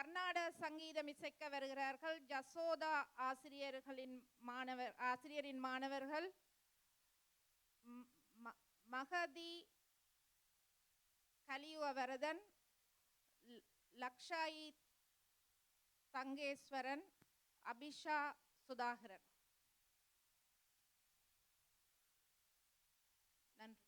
கர்நாடக சங்கீதம் இசைக்க வருகிறார்கள் ஜசோதா ஆசிரியரின் மாணவர்கள் மகதி கலியுவரதன், லக்ஷாயி தங்கேஸ்வரன், அபிஷா சுதாகரன். நன்றி.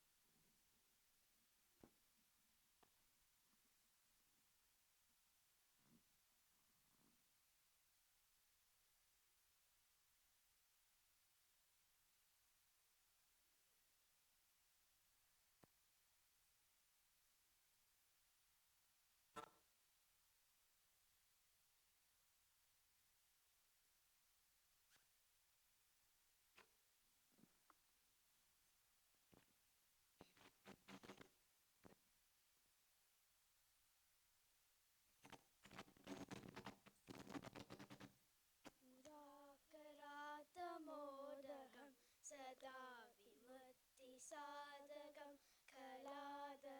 सदा विमुक्तिसाधकं कलाधरावतंशकं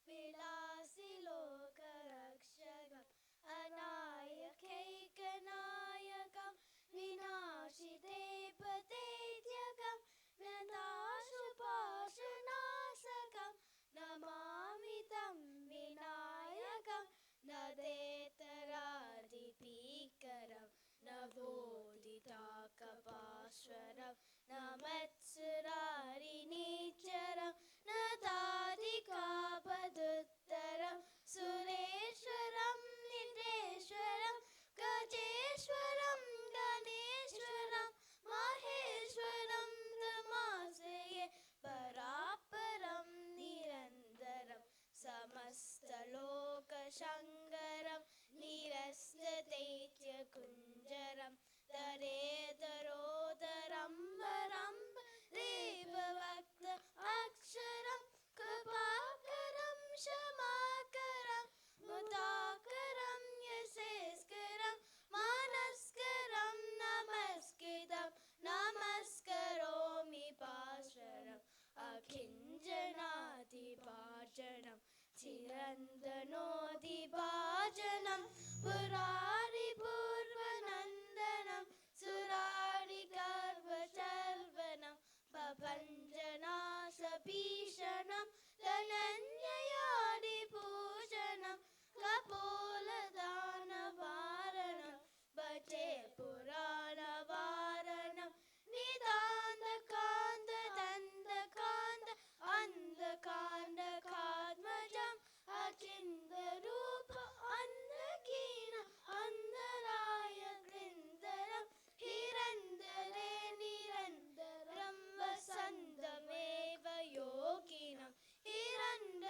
विलासिलोकरक्षकम् अनायकैकनायकं विनाशिते पतेत्यकं व्यथाशुपाशनाशकं नमामि तं विनायकं नदेतरादिपीकरं नवोदिताकपाश्वरं नमत्सुरारिणीचरं नतादिकापदुत्तरं सुरेश्वरं नितेश्वरं गजेश्वरं गणेश्वरं महेश्वरं तमाश्रये परापरं निरन्तरं समस्तलोकशङ्करं निरस्तदैत्यकुञ्जरं दरेदरोदरम्बरं देवभक्त अक्षरं कृपाकरं क्षमाकरं मुदाकरं यशस्करं मानस्करं नमस्कृतं नमस्करोमि पाशरम् अखिञ्जनादिभाजनं चिरन्दनोदिभाजनं पुरारिपूर्वनन्दनं सुरारिगर्वचर्वनं पपञ्जनाशभीषणं धनञ्जयादिपूजनं कपोलदानवारणं भजे पुराणवारणं निदान्तकान्तदन्तकान्त अन्धकान्तकात्मजम् अचिन्तरूप अन्धकीन अन्धराय कृन्दरं हिरन्दरे निरन्तरं वसन्तमेव योगिनं हिरण्य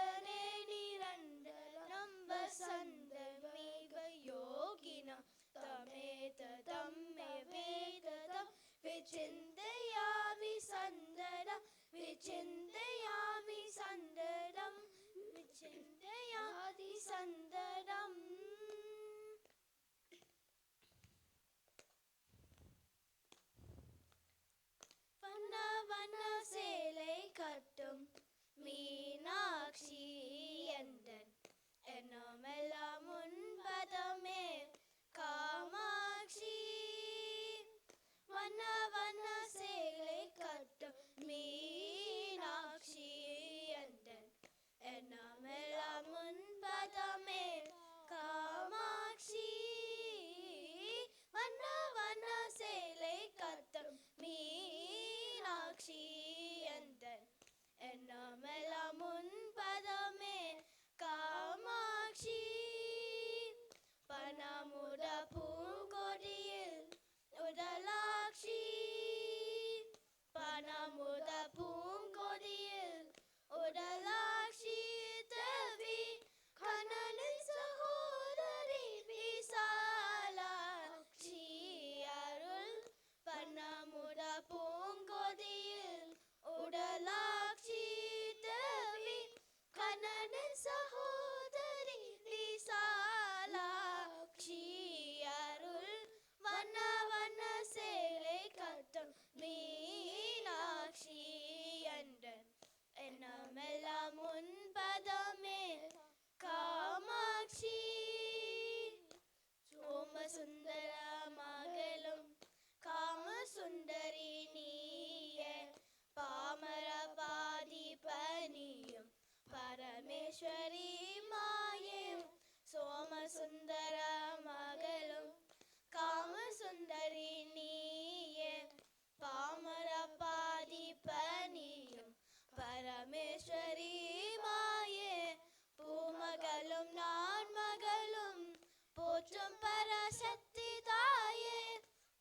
போற்றும் பராசக்தி தாயே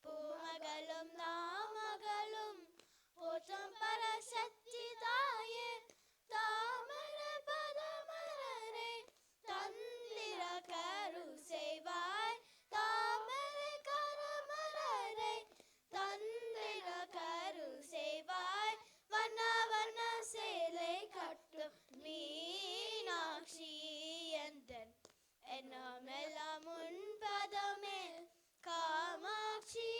பூமகளும் நாமகளும் போற்றும் பராசக்தி தாயே தாமர பதமலரே தந்திர கரு செய்வாய் தாமர கரமலரே தந்திர கரு செய்வாய் வண்ண வண்ண சேலை கட்டும் மீனாட்சி எந்தன் என்னமெல்லாம் உன் பதமே காமாட்சி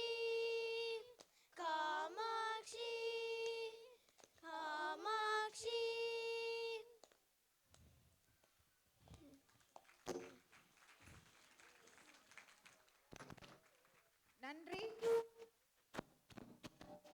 காமாட்சி காமாட்சி. நன்றி.